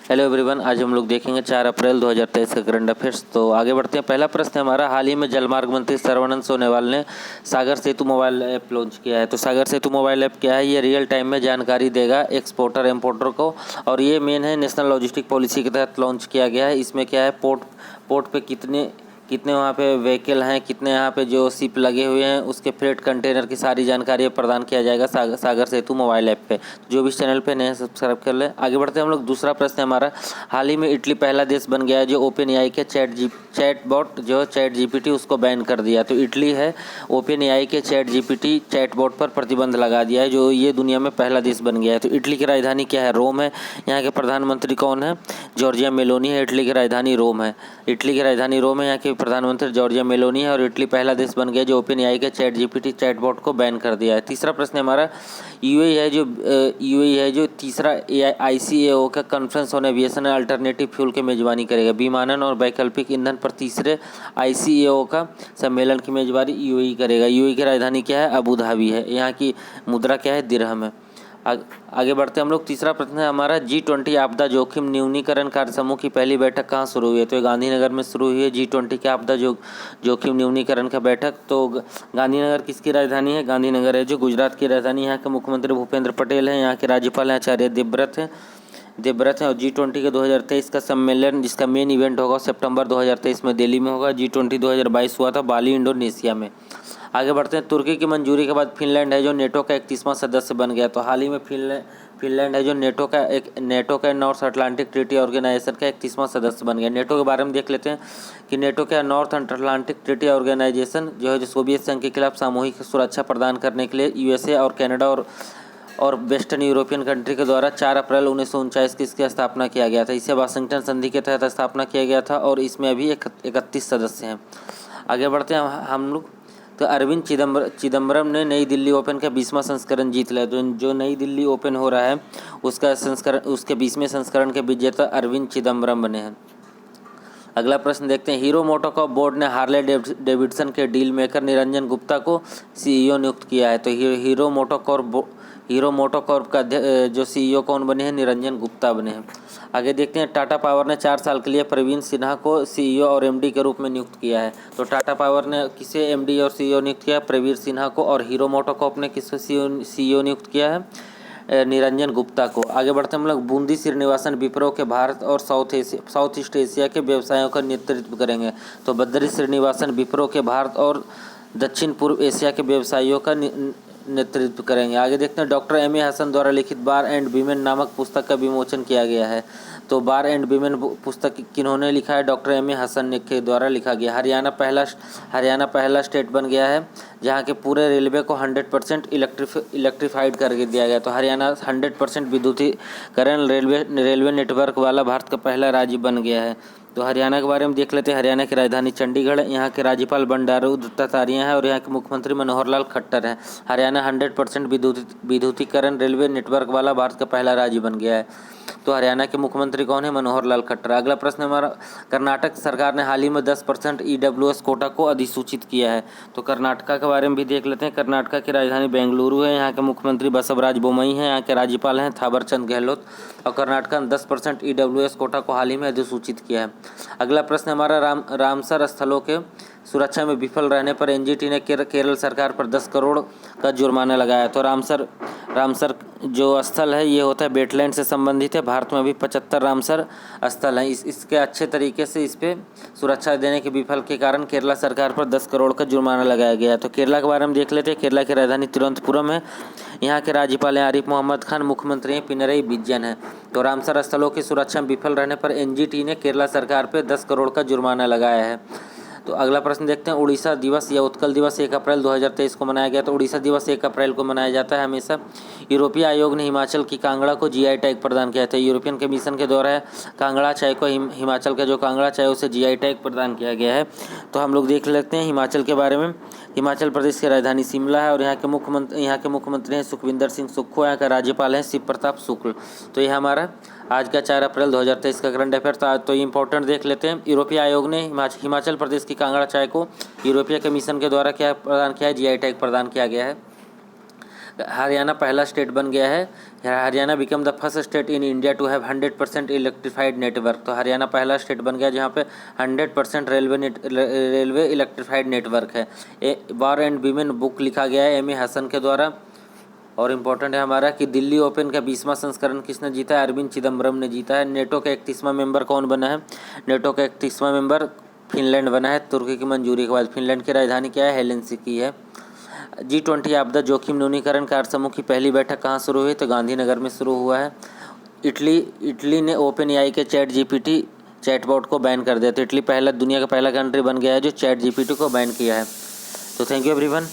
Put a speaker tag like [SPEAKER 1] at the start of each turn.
[SPEAKER 1] Hello everyone, आज हम लोग देखेंगे 4 अप्रैल 2023 का करंट अफेयर्स। तो आगे बढ़ते हैं। पहला प्रश्न है हमारा, हाल ही में जलमार्ग मंत्री सर्बानंद सोनोवाल ने सागर सेतु मोबाइल ऐप लॉन्च किया है। तो सागर सेतु मोबाइल ऐप क्या है? ये रियल टाइम में जानकारी देगा एक्सपोर्टर इम्पोर्टर को, और ये मेन है नेशनल लॉजिस्टिक पॉलिसी के तहत लॉन्च किया गया है। इसमें क्या है, पोर्ट पे कितने वहाँ पे व्हीकल हैं, कितने यहाँ पे जो शिप लगे हुए हैं, उसके फ्रेट कंटेनर की सारी जानकारी प्रदान किया जाएगा सागर सेतु मोबाइल ऐप पे। जो भी इस चैनल पे नए सब्सक्राइब कर लें। आगे बढ़ते हैं हम लोग। दूसरा प्रश्न है हमारा, हाल ही में इटली पहला देश बन गया है जो ओपन एआई के चैटबॉट जो चैट जीपीटी उसको बैन कर दिया। तो इटली है ओपन एआई के चैटबॉट पर प्रतिबंध लगा दिया है, जो ये दुनिया में पहला देश बन गया है। तो इटली की राजधानी क्या है? रोम है। यहाँ के प्रधानमंत्री कौन है? जॉर्जिया मेलोनी है। इटली की राजधानी रोम है। इटली की राजधानी रोम है। यहाँ के प्रधानमंत्री जॉर्जिया मेलोनी है, और इटली पहला देश बन गया जो ओपन एआई के चैट जीपीटी चैटबॉट को बैन कर दिया है। तीसरा प्रश्न हमारा, यूएई है जो तीसरा आईसीएओ का conference on aviation alternative fuel की मेजबानी करेगा। विमानन और वैकल्पिक ईंधन पर तीसरे आईसीएओ का सम्मेलन की मेजबानी यूएई करेगा। यूएई की राजधानी क्या है? अबू धाबी है। यहाँ की मुद्रा क्या है? दिरहम है। आगे बढ़ते हम लोग। तीसरा प्रश्न है हमारा, G20 आपदा जोखिम न्यूनीकरण कार्य समूह की पहली बैठक कहाँ शुरू हुई है? तो गांधीनगर में शुरू हुई है G20 के आपदा जोखिम न्यूनीकरण का बैठक। तो गांधीनगर किसकी राजधानी है? गांधीनगर है जो गुजरात की राजधानी। यहाँ के मुख्यमंत्री भूपेंद्र पटेल हैं। यहाँ के राज्यपाल हैं आचार्य देवव्रत हैं। और G20 के 2023 का सम्मेलन, जिसका मेन इवेंट होगा सितंबर 2023 में दिल्ली में होगा। G20 2022 हुआ था बाली, इंडोनेशिया में। आगे बढ़ते हैं। तुर्की की मंजूरी के बाद फिनलैंड है जो नेटो का 31वां सदस्य बन गया। तो हाल ही में फिनलैंड है जो नेटो का नॉर्थ अटलांटिक ट्रीटी ऑर्गेनाइजेशन का 31वां सदस्य बन गया। नेटो के बारे में देख लेते हैं कि नेटो का नॉर्थ अटलांटिक ट्रीटी ऑर्गेनाइजेशन जो है, जो सोवियत संघ के खिलाफ सामूहिक सुरक्षा प्रदान करने के लिए यूएसए और कनाडा और वेस्टर्न यूरोपियन कंट्री के द्वारा 4 अप्रैल 1949 की इसकी स्थापना किया गया था। इसे वाशिंगटन संधि के तहत स्थापना किया गया था, और इसमें अभी 31 सदस्य हैं। आगे बढ़ते हैं हम लोग। तो अरविंद चिदम्बरम ने नई दिल्ली ओपन का 20वां संस्करण जीत लिया। तो जो नई दिल्ली ओपन हो रहा है उसके 20वें संस्करण के विजेता अरविंद चिदम्बरम बने हैं। अगला प्रश्न देखते हैं। हीरो मोटोकॉर्प बोर्ड ने हार्ले डेविडसन के डील मेकर निरंजन गुप्ता को सीईओ नियुक्त किया है। तो हीरो मोटोकॉर्प का जो सीईओ कौन बने हैं? निरंजन गुप्ता बने हैं। आगे देखते हैं। टाटा पावर ने 4 साल के लिए प्रवीण सिन्हा को सीईओ और एमडी के रूप में नियुक्त किया है। तो टाटा पावर ने किसे एमडी और सीईओ नियुक्त किया? प्रवीण सिन्हा को। और हीरो मोटोकॉर्प ने किसको सीईओ नियुक्त किया है? निरंजन गुप्ता को। आगे बढ़ते हम लोग। बूंदी श्रीनिवासन विप्रो के भारत और साउथ ईस्ट एशिया के व्यवसायों का नेतृत्व करेंगे। तो बद्री श्रीनिवासन विप्रो के भारत और दक्षिण पूर्व एशिया के व्यवसायियों का नेतृत्व करेंगे। आगे देखते हैं। डॉक्टर एम ए हसन द्वारा लिखित बार एंड वीमेन नामक पुस्तक का विमोचन किया गया है। तो बार एंड वीमेन पुस्तक किन्होंने लिखा है? डॉक्टर एम ए हसन के द्वारा लिखा गया। हरियाणा पहला स्टेट बन गया है जहां के पूरे रेलवे को 100% इलेक्ट्रीफाइड करके दिया गया। तो हरियाणा 100% विद्युतीकरण रेलवे नेटवर्क वाला भारत का पहला राज्य बन गया है। तो हरियाणा के बारे में देख लेते हैं। हरियाणा की राजधानी चंडीगढ़ है। यहाँ के राज्यपाल बंडारू दत्तात्रेय हैं, और यहाँ के मुख्यमंत्री मनोहर लाल खट्टर हैं। हरियाणा 100% विद्युतीकरण रेलवे नेटवर्क वाला भारत का पहला राज्य बन गया है। तो हरियाणा के मुख्यमंत्री कौन है? मनोहर लाल खट्टर। अगला प्रश्न हमारा, कर्नाटक सरकार ने हाल ही में 10% ईडब्ल्यूएस कोटा को अधिसूचित किया है। तो कर्नाटका के बारे में भी देख लेते हैं। कर्नाटका की राजधानी बेंगलुरु है। यहाँ के मुख्यमंत्री बसवराज बोमई हैं। यहाँ के राज्यपाल हैं थावरचंद गहलोत। और कर्नाटका ने 10% ईडब्ल्यूएस कोटा को हाल ही में अधिसूचित किया है। अगला प्रश्न हमारा, रामसर स्थलों के सुरक्षा में विफल रहने पर एनजीटी ने केरल सरकार पर 10 करोड़ का जुर्माना लगाया। तो रामसर जो स्थल है ये होता है वेटलैंड से संबंधित है। भारत में भी 75 रामसर स्थल हैं। इसके अच्छे तरीके से इस पर सुरक्षा देने के विफल के कारण केरला सरकार पर 10 करोड़ का जुर्माना लगाया गया। तो केरला के बारे में देख लेते हैं। केरला की राजधानी तिरुवनंतपुरम है। यहाँ के राज्यपाल हैं आरिफ मोहम्मद खान। मुख्यमंत्री हैं पिनरई विजयन है। तो रामसर स्थलों की सुरक्षा में विफल रहने पर एनजीटी ने केरला सरकार पर 10 करोड़ का जुर्माना लगाया है। तो अगला प्रश्न देखते हैं। उड़ीसा दिवस या उत्कल दिवस 1 अप्रैल 2023 को मनाया गया। तो उड़ीसा दिवस 1 अप्रैल को मनाया जाता है हमेशा। यूरोपीय आयोग ने हिमाचल की कांगड़ा को जीआई टैग प्रदान किया था। यूरोपियन कमीशन के द्वारा कांगड़ा चाय को हिमाचल का जो कांगड़ा चाय उसे जीआई टैग प्रदान किया गया है। तो हम लोग देख लेते हैं हिमाचल के बारे में। हिमाचल प्रदेश की राजधानी शिमला है, और यहाँ के मुख्यमंत्री हैं सुखविंदर सिंह सुक्खू। यहाँ का राज्यपाल हैं शिव प्रताप शुक्ल। तो यह हमारा आज का 4 अप्रैल 2023 का करंट अफेयर था। तो इम्पोर्टेंट देख लेते हैं। यूरोपीय आयोग ने हिमाचल प्रदेश की कांगड़ा चाय को यूरोपीय कमीशन के द्वारा क्या प्रदान किया है? जीआई टैग प्रदान किया गया है। हरियाणा पहला स्टेट बन गया है। Haryana become the first state in India to have 100% electrified network. तो हरियाणा पहला स्टेट बन गया जहाँ पे 100% रेलवे इलेक्ट्रीफाइड नेटवर्क है। वॉर एंड वीमेन बुक लिखा गया है M.A. हसन के द्वारा। और इम्पोर्टेंट है हमारा कि दिल्ली ओपन का 20वां संस्करण किसने जीता है? अरविंद चिदम्बरम ने जीता है। नेटो का 31वां मेंबर कौन बना है? नेटो का 31वां मेंबर फिनलैंड बना है तुर्की की मंजूरी के बाद। फिनलैंड की राजधानी क्या है? हेलेंसिकी है। G20 आपदा जोखिम न्यूनीकरण कार्य समूह की पहली बैठक कहाँ शुरू हुई? तो गांधीनगर में शुरू हुआ है। इटली ने ओपन AI के ChatGPT चैटबॉट को बैन कर दिया। तो इटली दुनिया का पहला कंट्री बन गया है जो ChatGPT को बैन किया है। तो थैंक यू एवरीवन।